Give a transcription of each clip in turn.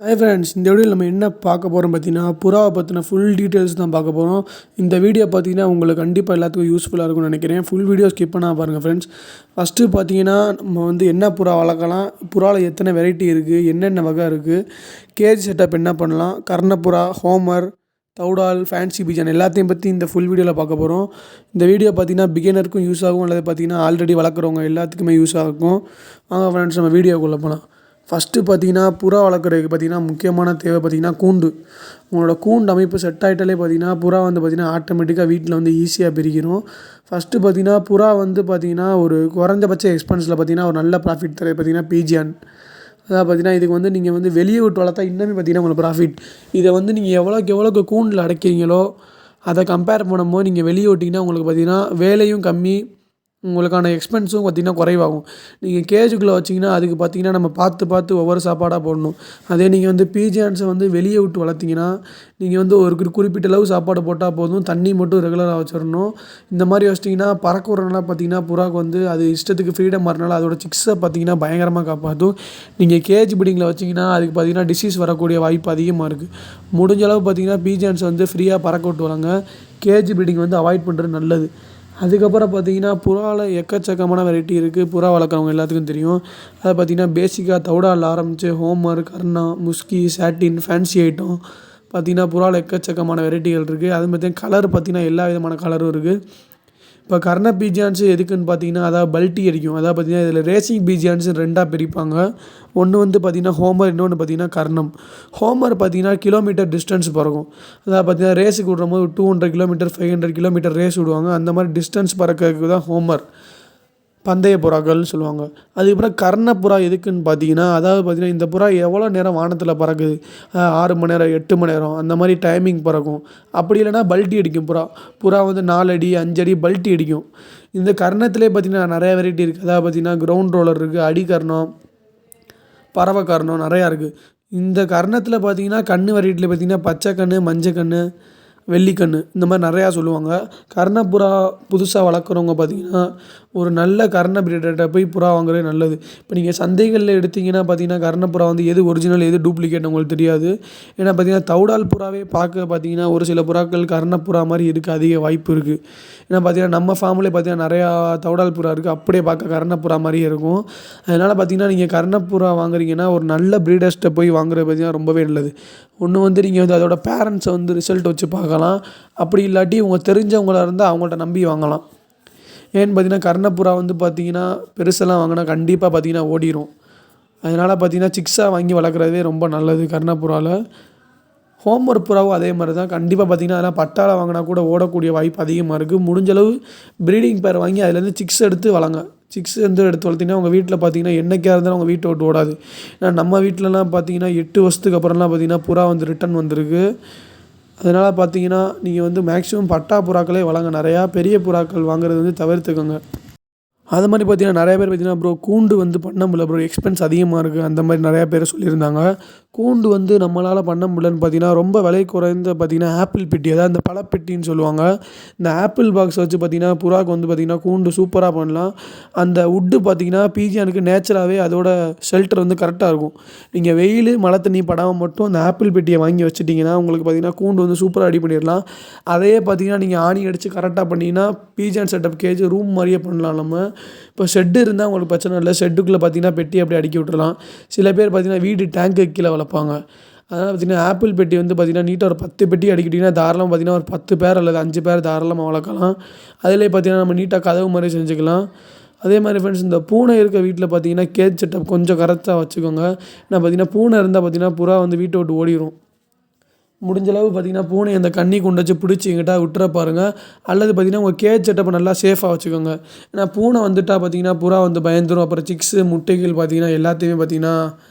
Hi friends, இந்த வீடியோவில் நம்ம என்ன பார்க்க போகிறோம் பார்த்தீங்கன்னா, புறாவை பற்றின ஃபுல் டீட்டெயில்ஸ் தான் பார்க்க போகிறோம். இந்த வீடியோ பார்த்தீங்கன்னா உங்களுக்கு கண்டிப்பாக எல்லாத்துக்கும் யூஸ்ஃபுல்லாக இருக்கும்னு நினைக்கிறேன். ஃபுல் வீடியோ ஸ்கிப் பண்ணால் பாருங்கள் ஃப்ரெண்ட்ஸ். ஃபஸ்ட்டு பார்த்தீங்கன்னா நம்ம என்ன புறா வளர்க்கலாம், புறாவில் எத்தனை வெரைட்டி இருக்குது, என்னென்ன வகை இருக்குது, கேஜ் செட்டப் என்ன பண்ணலாம், கர்ணப்புறா, ஹோமர், தௌடால், ஃபேன்சி பிஜன் எல்லாத்தையும் பற்றி இந்த ஃபுல் வீடியோவில் பார்க்க போகிறோம். இந்த வீடியோ பார்த்தீங்கன்னா பிகினருக்கும் யூஸ் ஆகும், அல்லது பார்த்தீங்கன்னா ஆல்ரெடி வளர்க்குறவங்க எல்லாத்துக்குமே யூஸ் ஆகும். வாங்க ஃப்ரெண்ட்ஸ், நம்ம வீடியோக்குள்ளே போகலாம். ஃபஸ்ட்டு பார்த்தீங்கன்னா புறா வளர்க்குறதுக்கு பார்த்தீங்கன்னா முக்கியமான தேவை பார்த்தீங்கன்னா கூண்டு. உங்களோட கூண்டு அமைப்பு செட் ஆகிட்டாலே பார்த்தீங்கன்னா புறா பார்த்தீங்கன்னா ஆட்டோமேட்டிக்காக வீட்டில் ஈஸியாக பெருகிடும். ஃபஸ்ட்டு பார்த்தீங்கன்னா புறா பார்த்தீங்கன்னா ஒரு குறைஞ்சபட்ச எக்ஸ்பென்ஸில் பார்த்தீங்கன்னா ஒரு நல்ல ப்ராஃபிட் தர பார்த்தீங்கன்னா பிஜியன். அதாவது பார்த்தீங்கன்னா இதுக்கு நீங்கள் வெளியே விட்டு வளர்த்தா இன்னுமே பார்த்தீங்கன்னா உங்களுக்கு ப்ராஃபிட். இதை நீங்கள் எவ்வளோக்கு கூண்டில் அடைக்கிறீங்களோ அதை கம்பேர் பண்ணும்போது நீங்கள் வெளியே விட்டிங்கன்னா உங்களுக்கு பார்த்தீங்கன்னா வேலையும் கம்மி, உங்களுக்கான எக்ஸ்பென்ஸும் பார்த்திங்கன்னா குறைவாகும். நீங்கள் கேஜுக்குள்ளே வச்சிங்கன்னா அதுக்கு பார்த்திங்கன்னா நம்ம பார்த்து ஒவ்வொரு சாப்பாடாக போடணும். அதே நீங்கள் பிஜியான்ஸை வெளியே விட்டு வளர்த்திங்கன்னா நீங்கள் ஒரு குறிப்பிட்ட அளவு சாப்பாடு போட்டால் போதும், தண்ணி மட்டும் ரெகுலராக வச்சிடணும். இந்த மாதிரி வச்சிட்டிங்கன்னா பறக்க விட்றதுனால பார்த்திங்கன்னா புறாக்கு அது இஷ்டத்துக்கு ஃப்ரீடம் மாறினால அதோட சிக்ஸை பார்த்திங்கன்னா பயங்கரமாக காப்பாற்றும். நீங்கள் கேஜ் பிடிங்கில் வச்சிங்கன்னா அதுக்கு பார்த்திங்கன்னா டிசீஸ் வரக்கூடிய வாய்ப்பு அதிகமாக இருக்குது. முடிஞ்ச அளவு பார்த்திங்கன்னா பிஜியான்ஸ் ஃப்ரீயாக பறக்க விட்டு வராங்க. கேஜ் பிடிங் அவாய்ட் பண்ணுறது நல்லது. அதுக்கப்புறம் பார்த்திங்கன்னா புறாவில் எக்கச்சக்கமான வெரைட்டி இருக்குது. புறா வளர்க்குறவங்க எல்லாத்துக்கும் தெரியும். அதை பார்த்திங்கன்னா பேசிக்காக தௌடாவில் ஆரம்பித்து ஹோமர், கர்ணா, முஸ்கி, சாட்டின், ஃபேன்சி ஐட்டம் பார்த்திங்கன்னா புறாவில் எக்கச்சக்கமான வெரைட்டிகள் இருக்குது. அது மாதிரி கலர் பார்த்திங்கன்னா எல்லா விதமான கலரும் இருக்குது. இப்போ கர்ண பீஜியான்ஸு எதுக்குன்னு பார்த்தீங்கன்னா அதாவது பல்ட்டி அடிக்கும். அதாவது பார்த்திங்கன்னா இதில் ரேசிங் பீஜியான்ஸு ரெண்டாக பிரிப்பாங்க. ஒன்று பார்த்திங்கன்னா ஹோமர், இன்னொன்று பார்த்திங்கன்னா கர்ணம். ஹோமர் பார்த்திங்கன்னா கிலோமீட்டர் டிஸ்டன்ஸ் பறக்கும். அதாவது பார்த்திங்கன்னா ரேஸுக்கு விடும்போது 200 கிலோமீட்டர் 500 கிலோமீட்டர் ரேஸ் விடுவாங்க. அந்த மாதிரி டிஸ்டன்ஸ் பறக்கிறதுக்கு தான் ஹோமர், பந்தய புறாக்கள்னு சொல்லுவாங்க. அதுக்கப்புறம் கர்ணப்புறா எதுக்குன்னு பார்த்தீங்கன்னா அதாவது பார்த்திங்கன்னா இந்த புறா எவ்வளோ நேரம் வானத்தில் பறக்குது, 6 மணி நேரம் 8 மணி நேரம் அந்த மாதிரி டைமிங் பறக்கும். அப்படி இல்லைனா பல்ட்டி அடிக்கும். புறா 4 அடி 5 அடி பல்ட்டி அடிக்கும். இந்த கர்ணத்திலே பார்த்திங்கன்னா நிறையா வெரைட்டி இருக்குது. அதாவது பார்த்திங்கன்னா கிரவுண்ட் ரோலர் இருக்குது, அடி கர்ணம், பறவை கர்ணம் நிறையா இருக்குது. இந்த கர்ணத்தில் பார்த்திங்கன்னா கண்ணு வெரைட்டியில் பார்த்திங்கன்னா பச்சை கண்ணு, மஞ்சள் கண்ணு, வெள்ளிக்கண்ணு இந்த மாதிரி நிறையா சொல்லுவாங்க. கர்ணப்புறா புதுசாக வளர்க்குறவங்க பார்த்திங்கன்னா ஒரு நல்ல கர்ண பிரீடர்கிட்ட போய் புறா வாங்குறது நல்லது. இப்போ நீங்கள் சந்தைகளில் எடுத்திங்கன்னா பார்த்திங்கன்னா கர்ணப்புறா எது ஒரிஜினல் எது டூப்ளிகேட் உங்களுக்கு தெரியாது. ஏன்னா பார்த்திங்கன்னா தௌடால் புறாவே பார்க்க பார்த்திங்கன்னா ஒரு சில புறாக்கள் கர்ணப்புறா மாதிரி இருக்க அதிக வாய்ப்பு இருக்குது. ஏன்னா பார்த்திங்கன்னா நம்ம ஃபார்ம்லேயே பார்த்திங்கன்னா நிறையா தௌடால் புறா இருக்குது, அப்படியே பார்க்க கர்ணப்புறா மாதிரியே இருக்கும். அதனால் பார்த்திங்கன்னா நீங்கள் கர்ணப்புறா வாங்குறீங்கன்னா ஒரு நல்ல ப்ரீடர்ஸ்ட்டை போய் வாங்குறது பார்த்திங்கன்னா ரொம்பவே நல்லது. ஒன்று நீங்கள் அதோட பேரண்ட்ஸை ரிசல்ட் வச்சு பார்க்கலாம். அப்படி இல்லாட்டி உங்கள் தெரிஞ்சவங்களாக இருந்தால் அவங்கள்ட்ட நம்பி வாங்கலாம். ஏன்னு பார்த்தீங்கன்னா கர்ணப்புறா பார்த்திங்கன்னா பெருசெல்லாம் வாங்கினா கண்டிப்பாக பார்த்திங்கன்னா ஓடிடும். அதனால் பார்த்திங்கன்னா சிக்ஸாக வாங்கி வளர்க்குறதே ரொம்ப நல்லது. கர்ணப்புறாவில் ஹோமர் புறாவும் அதே மாதிரி தான். கண்டிப்பாக பார்த்திங்கன்னா அதெல்லாம் பட்டால வாங்கினா கூட ஓடக்கூடிய வாய்ப்பு அதிகமாக இருக்குது. முடிஞ்சளவு ப்ரீடிங் பேர் வாங்கி அதுலேருந்து சிக்ஸ் எடுத்து வளங்க. சிக்ஸ் எடுத்து வளர்த்திங்கன்னா உங்கள் வீட்டில் பார்த்திங்கன்னா என்றைக்கா இருந்தாலும் உங்கள் வீட்டை விட்டு ஓடாது. ஏன்னா நம்ம வீட்டிலலாம் பார்த்திங்கன்னா 8 வருஷத்துக்கு அப்புறம்லாம் பார்த்திங்கன்னா புறா ரிட்டன் வந்திருக்கு. அதனால் பார்த்திங்கன்னா நீங்கள் மேக்ஸிமம் பட்டா புறாக்களே வளங்க. நிறையா பெரிய புறாக்கள் வாங்குறது தவிர்த்துக்கோங்க. அது மாதிரி பார்த்திங்கன்னா நிறையா பேர் பார்த்திங்கன்னா ப்ரோ கூண்டு பண்ண முடியல ப்ரோ, எக்ஸ்பென்ஸ் அதிகமாக இருக்குது அந்த மாதிரி நிறையா பேர் சொல்லியிருந்தாங்க. கூண்டு நம்மளால் பண்ண முடியலன்னு பார்த்திங்கன்னா ரொம்ப விலை குறைந்த பார்த்திங்கன்னா ஆப்பிள் பெட்டி, அதாவது இந்த பழப்பெட்டின்னு சொல்லுவாங்க. இந்த ஆப்பிள் பாக்ஸ் வச்சு பார்த்திங்கன்னா புறாக்கு பார்த்திங்கன்னா கூண்டு சூப்பராக பண்ணலாம். அந்த வுட்டு பார்த்திங்கன்னா பிஜியானுக்கு நேச்சராகவே அதோட ஷெல்டர் கரெக்டாக இருக்கும். நீங்கள் வெயில் மழை தண்ணி படாமல் மட்டும் அந்த ஆப்பிள் பெட்டியை வாங்கி வச்சுட்டிங்கன்னா உங்களுக்கு பார்த்திங்கன்னா கூண்டு சூப்பராக ரெடி பண்ணிடலாம். அதையே பார்த்திங்கன்னா நீங்கள் ஆணி அடித்து கரெக்டாக பண்ணிங்கன்னா பிஜியான் செட்டப் கேஜ் ரூம் மாதிரியே பண்ணலாம். நம்ம இப்போ ஷெட்டு இருந்தால் உங்களுக்கு பிரச்சனை இல்லை. ஷெட்டுக்குள்ளே பார்த்திங்கன்னா பெட்டி அப்படியே அடுக்கி விட்டுறலாம். சில பேர் பார்த்திங்கன்னா வீடு டேங்க்கு கீழே வளர்ப்பாங்க. அதனால் பார்த்திங்கன்னா ஆப்பிள் பெட்டி பார்த்திங்கன்னா நீட்டாக ஒரு 10 பெட்டி அடிக்கிட்டிங்கன்னா தாராளமாக பார்த்திங்கன்னா ஒரு 10 பேர் அல்லது 5 பேர் தாராளமாக வளர்க்கலாம். அதிலே பார்த்திங்கன்னா நம்ம நீட்டாக கதவு மாதிரி செஞ்சுக்கலாம். அதே மாதிரி ஃப்ரெண்ட்ஸ் இந்த பூனை இருக்க வீட்டில் பார்த்திங்கன்னா கேஜ் செட்டப் கொஞ்சம் கரெக்டாக வச்சுக்கோங்க. ஏன்னா பார்த்திங்கன்னா பூனை இருந்தால் பார்த்திங்கன்னா புறா வீட்டை விட்டு ஓடிடும். முடிஞ்சளவு பார்த்திங்கன்னா பூனை அந்த கண்ணி கொண்டு வச்சு பிடிச்சி எங்கிட்ட விட்டுற பாருங்கள். அல்லது பார்த்திங்கன்னா உங்கள் கேஜ் செட்டப்பை நல்லா சேஃபாக வச்சுக்கோங்க. ஏன்னா பூனை வந்துட்டால் பார்த்திங்கன்னா புறா பயந்துடும். அப்புறம் சிக்ஸு முட்டைகள் பார்த்திங்கன்னா எல்லாத்தையுமே பார்த்திங்கன்னா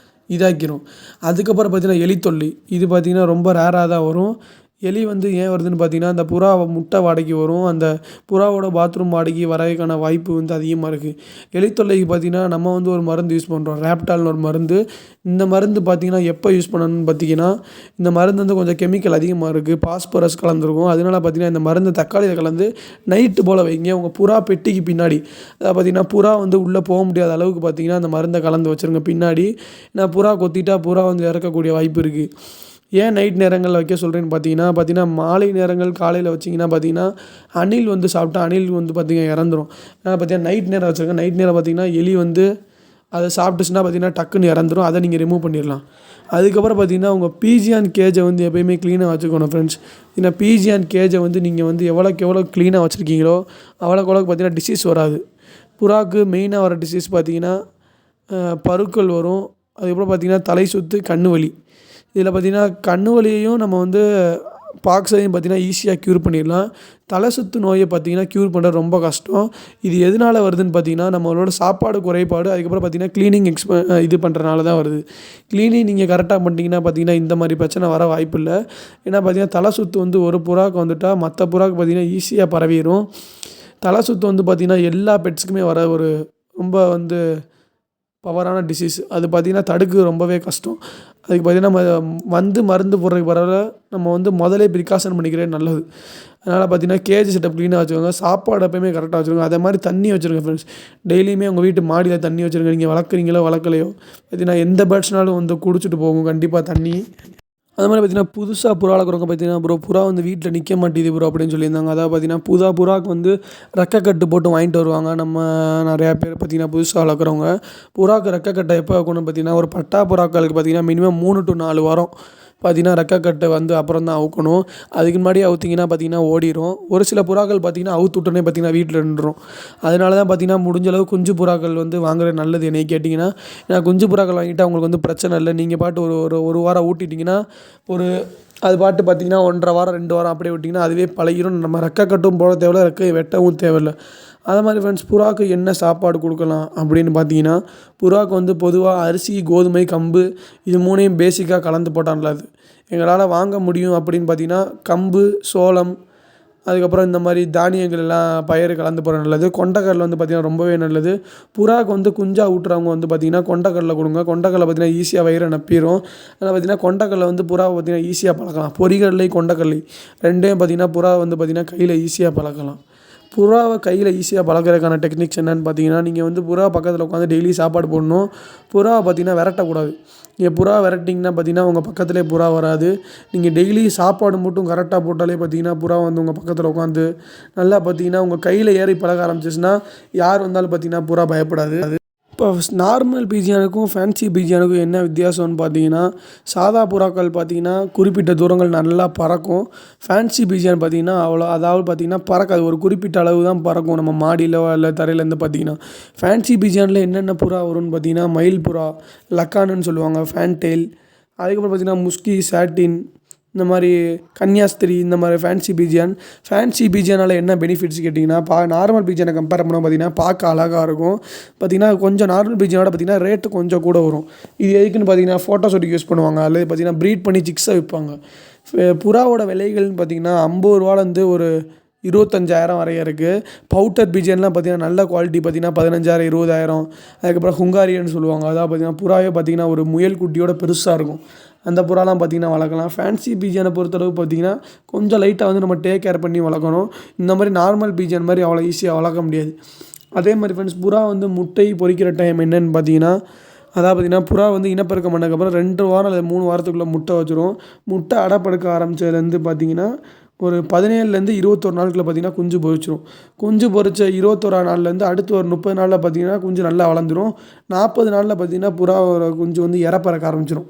இதாக்கிடும். அதுக்கப்புறம் பார்த்திங்கன்னா எலித்தொல்லி இது பார்த்திங்கன்னா ரொம்ப ரேராக தான் வரும். எலி வந்து ஏன் வருதுன்னு பார்த்தீங்கன்னா, அந்த புறா முட்டை வாடைக்கு வரும். அந்த புறாவோட பாத்ரூம் வாடைக்கு வரதுக்கான வாய்ப்பு வந்து அதிகமாக இருக்குது. எலி தொல்லைக்கு பார்த்தீங்கன்னா, நம்ம வந்து ஒரு மருந்து யூஸ் பண்ணுறோம். ராப்டால்னு ஒரு மருந்து. இந்த மருந்து பார்த்தீங்கன்னா, எப்போ யூஸ் பண்ணணும்னு பார்த்தீங்கன்னா, இந்த மருந்து வந்து கொஞ்சம் கெமிக்கல் அதிகமாக இருக்குது. பாஸ்பரஸ் கலந்துருக்கும். அதனால பார்த்தீங்கன்னா, இந்த மருந்து தக்காளியில கலந்து நைட்டு போல் வைங்க. உங்கள் புறா பெட்டிக்கு பின்னாடி. அதாவது பார்த்தீங்கன்னா, புறா வந்து உள்ளே போக முடியாத அளவுக்கு பார்த்தீங்கன்னா, அந்த மருந்தை கலந்து வச்சுருங்க பின்னாடி. ஏன்னா புறா கொத்திட்டா புறா வந்து இறக்கக்கூடிய வாய்ப்பு இருக்குது. ஏன் நைட் நேரங்களில் வைக்க சொல்கிறேன்னு பார்த்தீங்கன்னா, மாலை நேரங்கள் காலையில் வச்சிங்கன்னா பார்த்தீங்கன்னா, அணில் வந்து சாப்பிட்டா அணில் வந்து பார்த்தீங்கன்னா இறந்துரும். அதனால் பார்த்தீங்கன்னா நைட் நேரம் வச்சுருங்க. நைட் நேரம் பார்த்தீங்கன்னா, எலி வந்து அதை சாப்பிட்டுச்சுன்னா பார்த்தீங்கன்னா டக்குன்னு இறந்துரும். அதை நீங்கள் ரிமூவ் பண்ணிடலாம். அதுக்கப்புறம் பார்த்தீங்கன்னா, உங்கள் பீஜியான் கேஜை வந்து எப்பயுமே க்ளீனாக வச்சுக்கணும் ஃப்ரெண்ட்ஸ். ஏன்னா பீஜியான் கேஜை வந்து நீங்கள் வந்து எவ்வளோக்கு எவ்வளோ க்ளீனாக வச்சுருக்கீங்களோ அவ்வளோக்கு எவ்வளோக்கு பார்த்தீங்கன்னா டிசீஸ் வராது. புறாவுக்கு மெயினாக வர டிசீஸ் பார்த்தீங்கன்னா, பருக்கள் வரும். அதுக்கப்புறம் பார்த்தீங்கன்னா தலை சுத்து, கண்ணு வலி. இதில் பார்த்தீங்கன்னா கண்ணு வலியையும் நம்ம வந்து பாக்ஸையும் பார்த்தீங்கன்னா ஈஸியாக க்யூர் பண்ணிடலாம். தலை சுத்து நோயை பார்த்தீங்கன்னா க்யூர் பண்ணுறது ரொம்ப கஷ்டம். இது எதனால் வருதுன்னு பார்த்தீங்கன்னா, நம்மளோட சாப்பாடு குறைபாடு, அதுக்கப்புறம் பார்த்தீங்கன்னா க்ளீனிங் இது பண்ணுறனால தான் வருது. க்ளீனிங் நீங்கள் கரெக்டாக பண்ணிட்டீங்கன்னா பார்த்தீங்கன்னா இந்த மாதிரி பிரச்சனை வர வாய்ப்பு இல்லை. ஏன்னா பார்த்தீங்கன்னா தலை சுத்து வந்து ஒரு புறாவுக்கு வந்துட்டால் மற்ற புறாவுக்கு பார்த்தீங்கன்னா ஈஸியாக பரவிடும். தலை சுத்து வந்து பார்த்தீங்கன்னா எல்லா பெட்ஸுக்குமே வர ஒரு ரொம்ப வந்து பவரான டிசீஸ். அது பார்த்திங்கன்னா தடுக்க ரொம்பவே கஷ்டம். அதுக்கு பார்த்திங்கன்னா நம்ம வந்து மருந்து போடுறதுக்கு பரவாயில்ல, நம்ம வந்து முதலே ப்ரிகாஷன் பண்ணிக்கிறதே நல்லது. அதனால் பார்த்திங்கன்னா கேஜ் செட்டப் க்ளீனாக வச்சுக்கோங்க. சாப்பாடு எப்பயுமே கரெக்டாக வச்சுக்கோங்க. அதே மாதிரி தண்ணி வச்சுருங்க ஃப்ரெண்ட்ஸ். டெய்லியுமே உங்கள் வீட்டு மாடியில் தண்ணி வச்சுருங்க. நீங்கள் வளர்க்குறீங்களோ வளர்க்கலையோ பார்த்திங்கன்னா எந்த பேர்ட்ஸ்னாலும் வந்து குடிச்சிட்டு போகும் கண்டிப்பாக தண்ணி. அது மாதிரி பார்த்தீங்கன்னா, புதுசாக புறா வளர்க்குறவங்க பார்த்தீங்கன்னா, ப்ரோ புறா வந்து வீட்டில் நிற்க மாட்டேங்குது ப்ரோ அப்படின்னு சொல்லியிருந்தாங்க. அதாவது பார்த்தீங்கன்னா, புறாவுக்கு வந்து ரெக்கைக்கட்டு போட்டு வாங்கிட்டு வருவாங்க. நம்ம நிறையா பேர் பார்த்தீங்கன்னா, புதுசாக வளர்க்குறவங்க. புறாவுக்கு ரெக்கைக்கட்டை எப்போ வைக்கணும்னு பார்த்தீங்கன்னா, ஒரு பட்டா புறாக்களுக்கு பார்த்தீங்கன்னா மினிமம் 3 to 4 வாரம் பார்த்தீங்கன்னா ரெக்கைக்கட்டு வந்து அப்புறம் தான் அவுக்கணும். அதுக்கு முன்னாடி அவுத்திங்கன்னா பார்த்தீங்கன்னா ஓடிரும். ஒரு சில புறாக்கள் பார்த்தீங்கன்னா அவுத்து விட்டோன்னே பார்த்தீங்கன்னா வீட்டில் நின்றுடும். அதனால தான் பார்த்தீங்கன்னா முடிஞ்ச அளவு குஞ்சு புறாக்கள் வந்து வாங்குறது நல்லது என்னைய கேட்டிங்கன்னா. ஏன்னா குஞ்சு புறாக்கள் வாங்கிட்டால் அவங்களுக்கு வந்து பிரச்சனை இல்லை. நீங்கள் பாட்டு ஒரு வாரம் ஊட்டிட்டிங்கன்னா அது பாட்டு பார்த்தீங்கன்னா 1½ வாரம் 2 வாரம் அப்படியே விட்டிங்கன்னா அதுவே பழகிரும். நம்ம ரெக்கை கட்டும் போட தேவையில்ல, ரெக்கையை வெட்டவும் தேவையில்ல. அது மாதிரி ஃப்ரெண்ட்ஸ், புறாவுக்கு என்ன சாப்பாடு கொடுக்கலாம் அப்படின்னு பார்த்தீங்கன்னா, புறாவுக்கு வந்து பொதுவாக அரிசி, கோதுமை, கம்பு இது 3யும் பேசிக்காக கலந்து போட்டால் நல்லது. எங்களால் வாங்க முடியும் அப்படின்னு பார்த்தீங்கன்னா, கம்பு, சோளம், அதுக்கப்புறம் இந்த மாதிரி தானியங்கள் எல்லாம் பயிறு கலந்து போடுறது நல்லது. கொண்டைக்கடலை வந்து பார்த்திங்கன்னா ரொம்பவே நல்லது. புறாவுக்கு வந்து குஞ்சா ஊட்டுறவங்க வந்து பார்த்திங்கன்னா கொண்டைக்கடலை கொடுங்க. கொண்டைக்கடலை பார்த்திங்கன்னா ஈஸியாக வயிறை நப்பிடும். அதனால் பார்த்திங்கன்னா கொண்டைக்கடலை வந்து புறாவை பார்த்திங்கன்னா ஈஸியாக பழக்கலாம். பொரிகடலை, கொண்டைக்கடலை 2யும் பார்த்திங்கன்னா புறாவை வந்து பார்த்திங்கன்னா கையில் ஈஸியாக பழக்கலாம். புறாவை கையில் ஈஸியாக பழக்கிறதுக்கான டெக்னிக்ஸ் என்னென்னு பார்த்தீங்கன்னா, நீங்கள் வந்து புறா பக்கத்தில் உட்காந்து டெய்லி சாப்பாடு போடணும். புறாவை பார்த்திங்கன்னா விரட்டக்கூடாது. நீங்கள் புறா விரட்டிங்கன்னா பார்த்தீங்கன்னா உங்கள் பக்கத்துலேயே புறா வராது. நீங்கள் டெய்லி சாப்பாடு மட்டும் கரெக்டாக போட்டாலே பார்த்தீங்கன்னா புறா வந்து உங்கள் பக்கத்தில் உட்காந்து நல்லா பார்த்தீங்கன்னா உங்கள் கையில் ஏறி பழக ஆரம்பிச்சிச்சுன்னா யார் வந்தாலும் பார்த்தீங்கன்னா புறா பயப்படாது. இப்போ நார்மல் பீஜியானுக்கும் ஃபேன்சி பீஜியானுக்கும் என்ன வித்தியாசம்னு பார்த்தீங்கன்னா, சாதா புறாக்கள் பார்த்தீங்கன்னா குறிப்பிட்ட தூரங்கள் நல்லா பறக்கும். ஃபேன்சி பீஜியான் பார்த்தீங்கன்னா அதாவது பார்த்தீங்கன்னா பறக்காது. ஒரு குறிப்பிட்ட அளவு தான் பறக்கும். நம்ம மாடியிலோ இல்லை தரையிலேருந்து பார்த்தீங்கன்னா. ஃபேன்சி பீஜியானில் என்னென்ன புறா வரும்னு பார்த்தீங்கன்னா, மயில் புறா, லக்கானுன்னு சொல்லுவாங்க, ஃபேன்டெயில், அதுக்கப்புறம் பார்த்தீங்கன்னா முஸ்கி, சாட்டின், இந்த மாதிரி கன்னியாஸ்திரி, இந்த மாதிரி ஃபேன்சி பீஜியானால் என்ன பெனிஃபிட்ஸ் கேட்டிங்கன்னா, நார்மல் பீஜியானை கம்பேர் பண்ண பார்த்தீங்கன்னா பார்க்க அழகாக இருக்கும். பார்த்திங்கன்னா கொஞ்சம் நார்மல் பீஜியானோட பார்த்திங்கன்னா ரேட்டு கொஞ்சம் கூட வரும். இது எதுக்குன்னு பார்த்தீங்கன்னா ஃபோட்டோ ஷூட்டுக்கு யூஸ் பண்ணுவாங்க. அல்லது பார்த்திங்கன்னா ப்ரீட் பண்ணி சிக்ஸை விற்பாங்க. புறாவோட விலைகள்னு பார்த்திங்கன்னா 50 ரூபாலேருந்து ஒரு 25,000 வரையும் இருக்குது. பவுட்டர் பீஜியன்லாம் பார்த்திங்கன்னா நல்ல குவாலிட்டி பார்த்திங்கன்னா 15,000 20,000. அதுக்கப்புறம் ஹுங்காரியன்னு சொல்லுவாங்க. அதாவது பார்த்திங்கன்னா புறாவே பார்த்திங்கன்னா ஒரு முயல் குட்டியோட பெருசாக இருக்கும். அந்த புறாலாம் பார்த்திங்கன்னா வளர்க்கலாம். ஃபேன்சி பீஜியனை பொறுத்தளவு பார்த்திங்கன்னா கொஞ்சம் லைட்டாக வந்து நம்ம டேக் கேர் பண்ணி வளர்க்கணும். இந்த மாதிரி நார்மல் பீஜியன் மாதிரி அவ்வளோ ஈஸியாக வளர்க்க முடியாது. அதே மாதிரி ஃப்ரெண்ட்ஸ், புறா வந்து முட்டை பொரிக்கிற டைம் என்னென்னு பார்த்தீங்கன்னா, அதாவது பார்த்திங்கன்னா புறா வந்து இனப்பெருக்கம் பண்ணதுக்கப்புறம் 2 வாரம் அல்லது 3 வாரத்துக்குள்ளே முட்டை வச்சிரும். முட்டை அடைப்படுக்க ஆரம்பித்ததுலேருந்து பார்த்திங்கன்னா ஒரு 17லேருந்து 21 நாளுக்குள்ள பார்த்திங்கன்னா குஞ்சு பொரிச்சிரும். குஞ்சு பொரிச்ச 21ஆம் நாள்லேருந்து அடுத்து ஒரு 30 நாளில் பார்த்திங்கன்னா குஞ்சு நல்லா வளர்ந்துடும். 40 நாளில் பார்த்திங்கன்னா புறாவோட குஞ்சு வந்து இறப்பறக்க ஆரம்பிச்சிடும்.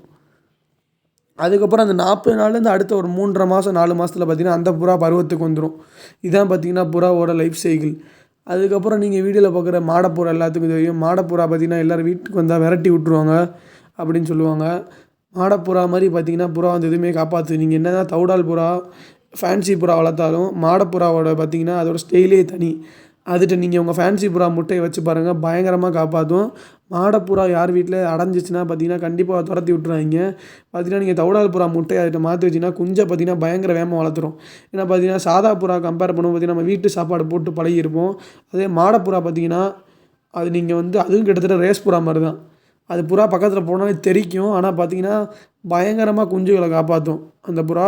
அதுக்கப்புறம் அந்த 40 நாள்லேருந்து அடுத்த ஒரு 3½ மாதம் 4 மாதத்தில் பார்த்திங்கன்னா அந்த புறா பருவத்துக்கு வந்துடும். இதான் பார்த்திங்கன்னா புறாவோட லைஃப் சைக்கிள். அதுக்கப்புறம் நீங்கள் வீடியோவில் பார்க்குற மாடப்புறா எல்லாத்துக்கும் தெரியும். மாடப்புறா பார்த்திங்கன்னா எல்லோரும் வீட்டுக்கு வந்தால் விரட்டி விட்ருவாங்க அப்படின்னு சொல்லுவாங்க. மாடப்புறா மாதிரி பார்த்திங்கன்னா புறா வந்து எதுவுமே காப்பாற்று. நீங்கள் என்ன தான் தவுடால் புறா, ஃபேன்சி புறா வளர்த்தாலும் மாடப்புறாவோட பார்த்திங்கன்னா அதோட ஸ்டைலே தனி. அதுகிட்ட நீங்கள் உங்கள் ஃபேன்சி புறா முட்டையை வச்சு பாருங்கள், பயங்கரமாக காப்பாற்றும். மாடப்புறா யார் வீட்டில் அடைஞ்சிச்சின்னா பார்த்தீங்கன்னா கண்டிப்பாக துரத்தி விட்ருவாங்க. பார்த்தீங்கன்னா நீங்கள் தவிடால் புறா முட்டையை அதிட்ட மாற்றி வச்சிங்கன்னா குஞ்சை பார்த்தீங்கன்னா பயங்கர வேகமாக வளர்த்துரும். ஏன்னா பார்த்தீங்கன்னா சாதா புறா கம்பேர் பண்ணும்போது பார்த்தீங்கன்னா நம்ம வீட்டு சாப்பாடு போட்டு பழகியிருப்போம். அதே மாடப்புறா பார்த்தீங்கன்னா அது நீங்கள் வந்து அதுவும் கிட்டத்தட்ட ரேஸ் புறா மாதிரி தான். அது புறா பக்கத்தில் போனாலே தெறிக்கும். ஆனால் பார்த்தீங்கன்னா பயங்கரமாக குஞ்சுகளை காப்பாற்றும். அந்த புறா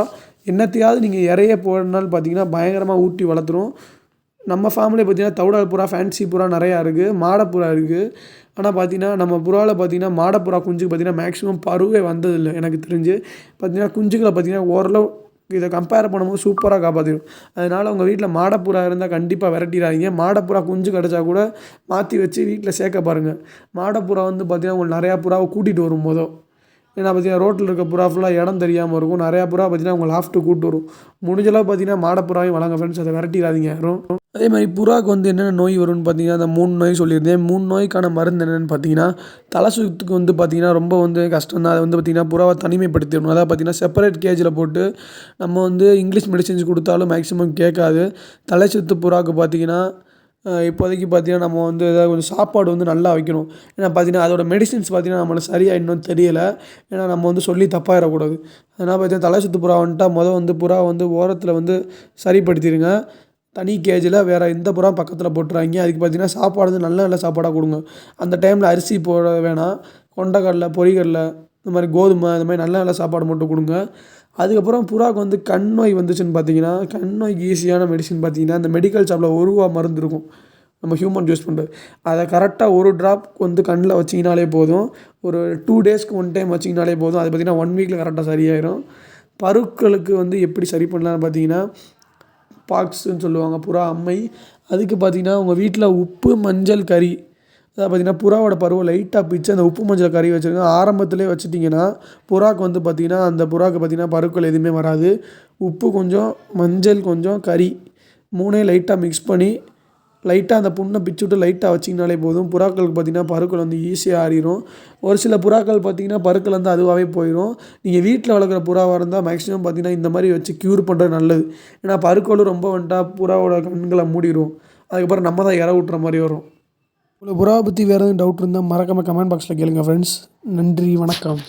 என்னத்தையாவது நீங்கள் இறைய போடனாலும் பார்த்தீங்கன்னா பயங்கரமாக ஊட்டி வளர்த்துரும். நம்ம ஃபார்ம்லேயே பார்த்தீங்கன்னா தவிடால் புறா, ஃபேன்சி புறா நிறையா இருக்குது, மாடப்புறா இருக்குது. ஆனால் பார்த்தீங்கன்னா நம்ம புறாவில் பார்த்தீங்கன்னா மாடப்புறா குஞ்சுக்கு பார்த்தீங்கன்னா மேக்ஸிமம் பருவே வந்ததில்லை எனக்கு தெரிஞ்சு. பார்த்தீங்கன்னா குஞ்சுகளை பார்த்தீங்கன்னா ஓரளவு இதை கம்பேர் பண்ணும்போது சூப்பராக காப்பாற்றிடும். அதனால் உங்கள் வீட்டில் மாடப்புறா இருந்தால் கண்டிப்பாக விரட்டிடாதீங்க. மாடப்புறா குஞ்சு கிடச்சா கூட மாற்றி வச்சு வீட்டில் சேர்க்க பாருங்கள். மாடப்புறா வந்து பார்த்தீங்கன்னா உங்களுக்கு நிறையா புறாவை கூட்டிகிட்டு வரும் மொதல். ஏன்னா பார்த்தீங்கன்னா ரோட்டில் இருக்க புறா ஃபுல்லாக இடம் தெரியாமல் இருக்கும். நிறையா புறா பார்த்தீங்கன்னா உங்களை லாஃப்ட்டு கூப்பிட்டு வரும். முடிஞ்சளவு பார்த்தீங்கன்னா மாடப்புறாவையும் வளங்க ஃப்ரெண்ட்ஸ், அதை விரட்டிடாதீங்க யாரும். அதே மாதிரி புறாவுக்கு வந்து என்னென்ன நோய் வரும்னு பார்த்தீங்கன்னா அந்த 3 நோய் சொல்லியிருந்தேன். 3 நோய்க்கான மருந்து என்னென்னு பார்த்தீங்கன்னா தலை சுத்துக்கு வந்து பார்த்தீங்கன்னா ரொம்ப வந்து கஷ்டம் தான். அதை வந்து பார்த்தீங்கன்னா புறாவை தனிமைப்படுத்திடணும். அதாவது பார்த்தீங்கன்னா செப்பரேட் கேஜில் போட்டு நம்ம வந்து இங்கிலீஷ் மெடிசின்ஸ் கொடுத்தாலும் மேக்ஸிமம் கேட்காது. தலை சுத்து புறாவுக்கு பார்த்தீங்கன்னா இப்போதைக்கு பார்த்தீங்கன்னா நம்ம வந்து ஏதாவது கொஞ்சம் சாப்பாடு வந்து நல்லா வைக்கணும். ஏன்னா பார்த்தீங்கன்னா அதோட மெடிசின்ஸ் பார்த்தீங்கன்னா நம்மளுக்கு சரியாக இன்னும் தெரியலை. ஏன்னா நம்ம வந்து சொல்லி தப்பாயிடக்கூடாது. அதனால் பார்த்தீங்கன்னா தலை சுத்து புறா வந்துட்டா வந்து புறா வந்து ஓரத்தில் வந்து சரிப்படுத்திடுங்க. தனி கேஜில் வேறு எந்த புறா பக்கத்தில் போட்டுறாங்க. அதுக்கு பார்த்தீங்கன்னா சாப்பாடு வந்து நல்ல நல்ல சாப்பாடாக கொடுங்க. அந்த டைமில் அரிசி போட வேணாம். கொண்டக்கடலை, பொரிகடலை, இந்த மாதிரி கோதுமை, இந்த மாதிரி நல்ல நல்ல சாப்பாடு மட்டும் கொடுங்க. அதுக்கப்புறம் புறாவுக்கு வந்து கண் நோய் வந்துச்சுன்னு பார்த்தீங்கன்னா கண் நோய்க்கு ஈஸியான மெடிசின் பார்த்தீங்கன்னா இந்த மெடிக்கல் ஷாப்பில் ரூபா மருந்து இருக்கும், நம்ம ஹியூமன் யூஸ் பண்ணுறது. அதை கரெக்டாக ஒரு ட்ராப் வந்து கண்ணில் வச்சிங்கனாலே போதும். ஒரு 2 டேஸ்க்கு 1 டைம் வச்சிங்கனாலே போதும். அது பார்த்திங்கன்னா 1 வீக்கில் கரெக்டாக சரியாயிடும். பருக்களுக்கு வந்து எப்படி சரி பண்ணலான்னு பார்த்தீங்கன்னா பாக்ஸுன்னு சொல்லுவாங்க, புறா அம்மை. அதுக்கு பார்த்தீங்கன்னா உங்கள் வீட்டில் உப்பு, மஞ்சள், கறி, அதாவது பார்த்தீங்கன்னா புறாவோட பருவம் லைட்டாக பிச்சு அந்த உப்பு மஞ்சள் கறி வச்சுருங்க. ஆரம்பத்திலே வச்சுட்டிங்கன்னா புறாவுக்கு வந்து பார்த்திங்கன்னா அந்த புறாவுக்கு பார்த்திங்கன்னா பருக்கள் எதுவுமே வராது. உப்பு கொஞ்சம், மஞ்சள் கொஞ்சம், கறி 3 லைட்டாக மிக்ஸ் பண்ணி லைட்டாக அந்த புண்ணை பிச்சு விட்டு லைட்டாக வச்சிங்கனாலே போதும். புறாக்களுக்கு பார்த்திங்கன்னா பருக்கள் வந்து ஈஸியாக ஆறிடும். ஒரு சில புறாக்கள் பார்த்திங்கன்னா பருக்கள் வந்து அதுவாகவே போயிடும். நீங்கள் வீட்டில் வளர்க்குற புறாவாக இருந்தால் மேக்ஸிமம் பார்த்திங்கன்னா இந்த மாதிரி வச்சு க்யூர் பண்ணுறது நல்லது. ஏன்னா பருக்களும் ரொம்ப வந்துட்டா புறாவோட கண்களை மூடிடும். அதுக்கப்புறம் நம்ம தான் இற விட்டுற மாதிரி வரும். உங்களுக்கு புறாவை பற்றி வேறு எதுவும் டவுட் இருந்தால் மறக்காமல் கமெண்ட் பாக்ஸில் கேளுங்கள் ஃப்ரெண்ட்ஸ். நன்றி, வணக்கம்.